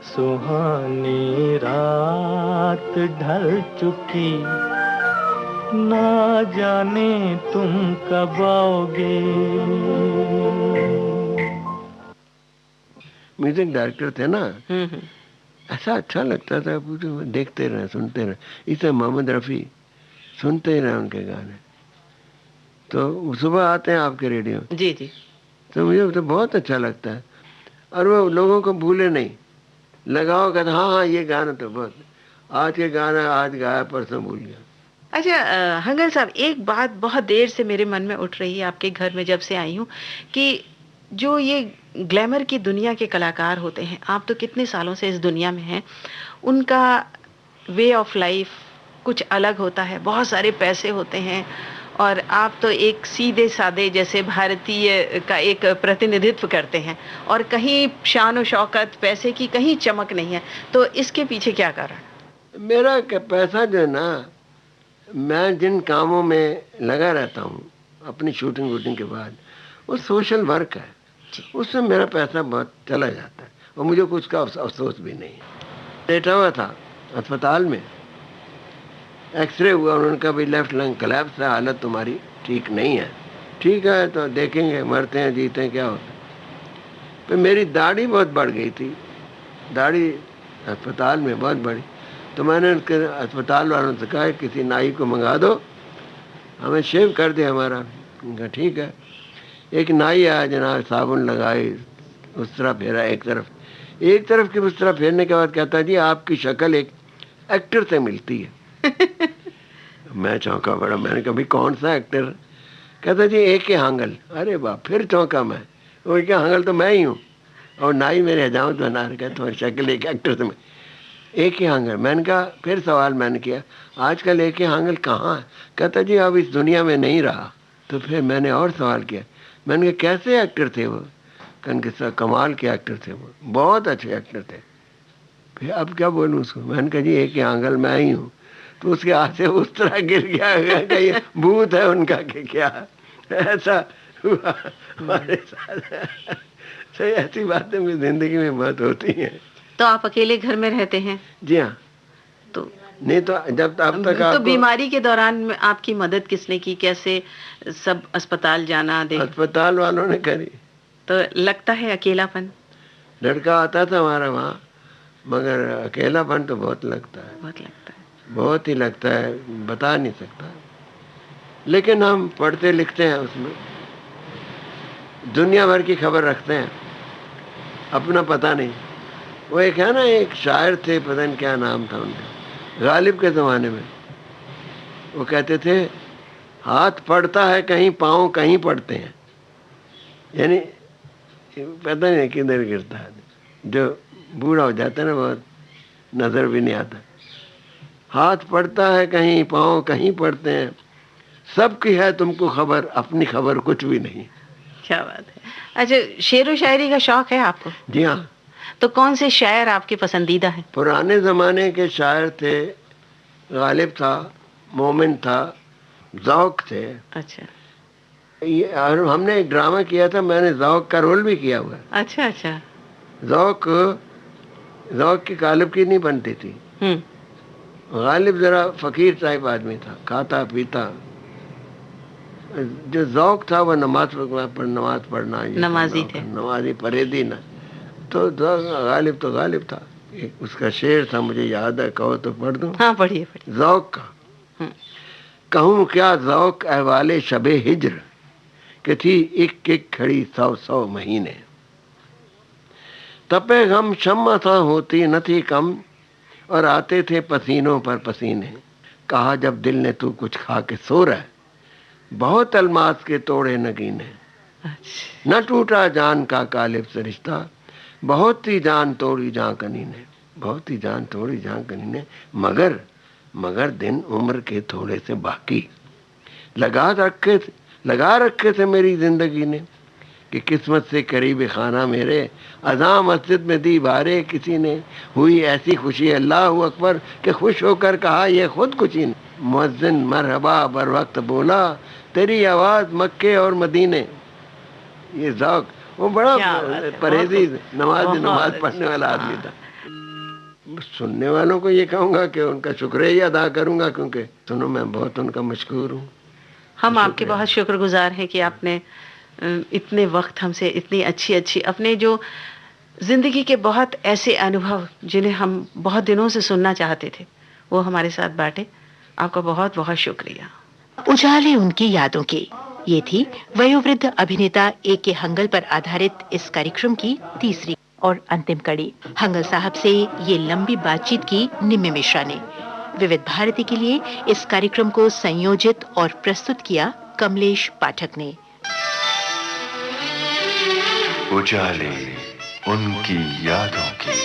सुहानी रात ढल चुकी, ना जाने तुम कब आओगे। म्यूजिक डायरेक्टर थे ना, ऐसा अच्छा लगता था, देखते रहे सुनते रहे। इसे मोहम्मद रफ़ी सुनते ही रहे उनके गाने। तो सुबह आते हैं आपके रेडियो, जी जी, तो मुझे तो बहुत अच्छा लगता है। और वो लोगों को भूले नहीं, लगाओ कहते हाँ हाँ ये गाना तो बहुत, आज के गाना आज गाया परसों भूल गया। अच्छा हंगल साहब, एक बात बहुत देर से मेरे मन में उठ रही है आपके घर में जब से आई हूँ, कि जो ये ग्लैमर की दुनिया के कलाकार होते हैं, आप तो कितने सालों से इस दुनिया में हैं, उनका वे ऑफ लाइफ कुछ अलग होता है, बहुत सारे पैसे होते हैं, और आप तो एक सीधे सादे जैसे भारतीय का एक प्रतिनिधित्व करते हैं, और कहीं शान और शौकत पैसे की कहीं चमक नहीं है। तो इसके पीछे क्या कारण? मेरा पैसा जो है ना, मैं जिन कामों में लगा रहता हूँ अपनी शूटिंग वूटिंग के बाद, वो सोशल वर्क है, उससे मेरा पैसा बहुत चला जाता है, और मुझे कुछ का अफसोस भी नहीं। लेटा हुआ था अस्पताल में, एक्सरे हुआ, उन्होंने कहा भाई लेफ्ट लंग कोलैप्स है, हालत तुम्हारी ठीक नहीं है। ठीक है तो देखेंगे, मरते हैं जीते हैं क्या होता है। फिर मेरी दाढ़ी बहुत बढ़ गई थी, दाढ़ी अस्पताल में बहुत बड़ी, तो मैंने उसके अस्पताल वालों से कहा किसी नाई को मंगा दो, हमें शेव कर दे हमारा। उनका ठीक है। एक नाई आया जनाब, साबुन लगाए, उस तरह फेरा एक तरफ की उस तरह फेरने के बाद कहता जी आपकी शक्ल एक एक्टर से मिलती है। मैं चौंका बड़ा, मैंने कहा भाई कौन सा एक्टर? कहता जी A.K. हांगल। अरे वाह, फिर चौंका मैं, A.K. हांगल तो मैं ही हूँ, और नाई मेरे हजामत बना रखा है, तुम्हारी शक्ल एक एक्टर से A.K. हांगल। मैंने कहा, फिर सवाल मैंने किया आजकल A.K. हांगल कहाँ है? कहता जी अब इस दुनिया में नहीं रहा। तो फिर मैंने और सवाल किया, मैंने कहा कैसे एक्टर थे वो? कहने कमाल के एक्टर थे वो, बहुत अच्छे एक्टर थे। फिर अब क्या बोलूँ उसको? मैंने कहा जी A.K. हांगल मैं ही हूँ। तो उसके हाथ से उस तरह गिर गया कि ये भूत है उनका कि क्या। ऐसा हुआ हमारे साथ। सही, ऐसी बातें मेरी जिंदगी में बहुत होती हैं। तो आप अकेले घर में रहते हैं? जी हाँ। तो नहीं तो जब अब तक तो आपको बीमारी के दौरान में आपकी मदद किसने की? कैसे सब अस्पताल जाना दे? अस्पताल वालों ने करी। तो लगता है अकेलापन? लड़का आता था हमारा वहाँ, मगर अकेलापन तो बहुत लगता है, बहुत लगता है। बहुत ही लगता है, बता नहीं सकता। लेकिन हम पढ़ते लिखते हैं, उसमें दुनिया भर की खबर रखते हैं, अपना पता नहीं। वो एक है ना, एक शायर थे, पता नहीं क्या नाम था उनका, गालिब के ज़माने में। वो कहते थे हाथ पड़ता है कहीं, पाँव कहीं पड़ते हैं। यानी पता नहीं किधर गिरता है, जो बूढ़ा हो जाता है ना, बहुत नज़र भी नहीं आता। हाथ पड़ता है कहीं, पाँव कहीं पड़ते हैं, सबकी है तुमको खबर, अपनी खबर कुछ भी नहीं। क्या बात है। अच्छा, शेर व शायरी का शौक है आपको? जी हाँ। तो कौन से शायर आपके पसंदीदा हैं? पुराने ज़माने के शायर थे, गालिब था, मोमिन था, ज़ौक थे। अच्छा ये और हमने एक ड्रामा किया था, मैंने ज़ौक का रोल भी किया हुआ है। अच्छा अच्छा। ज़ौक की गालिब की नहीं बनती थी। गालिब ज़रा फ़कीर टाइप आदमी था, खाता पीता। जो ज़ौक था वो नमाज पढ़ना, नमाजी थे, नमाजी परहेज़ी ना। तो गालिब था। एक उसका शेर था, मुझे याद है, कहो तो पढ़ दूं? हाँ पढ़िए पढ़िए। ज़ौक का। कहूँ क्या ज़ौक अहवाले शबे हिज्र, कि थी एक एक खड़ी 100 महीने। तपे गम शम्मा था होती न थी कम, और आते थे पसीनों पर पसीने। कहा जब दिल ने तू कुछ खा के सो रहा, बहुत अलमास के तोड़े नगीने। न टूटा जान का गालिब से रिश्ता, बहुत ही जान तोड़ी जाकनी ने, बहुत ही जान तोड़ी जाकनी ने। मगर दिन उम्र के थोड़े से बाकी, लगा रखे थे मेरी जिंदगी ने, कि किस्मत से करीब खाना मेरे, अज़ां मस्जिद में दी बारे किसी ने। हुई ऐसी खुशी अल्लाह अकबर, कि खुश होकर कहा ये खुद खुशी ने। मुअज्जिन मरहबा बर वक्त बोला, तेरी आवाज़ मक्के और मदीने। ये ज़ौक, वो बड़ा परहेज़ी, नमाज पढ़ने वाला आदमी था। सुनने वालों को ये कहूँगा कि उनका शुक्रिया अदा करूँगा, क्योंकि सुनो मैं बहुत उनका मशकूर हूँ। हम आपके बहुत शुक्रगुजार हैं कि आपने इतने वक्त हमसे इतनी अच्छी अपने जो जिंदगी के बहुत ऐसे अनुभव जिन्हें हम बहुत दिनों से सुनना चाहते थे, वो हमारे साथ बांटे। आपका बहुत बहुत शुक्रिया। उजाले उनकी यादों के, ये थी वयोवृद्ध अभिनेता A.K. हंगल पर आधारित इस कार्यक्रम की तीसरी और अंतिम कड़ी। हंगल साहब से ये लंबी बातचीत की निम्मी मिश्रा ने। विविध भारती के लिए इस कार्यक्रम को संयोजित और प्रस्तुत किया कमलेश पाठक ने। उजाले उनकी यादों की।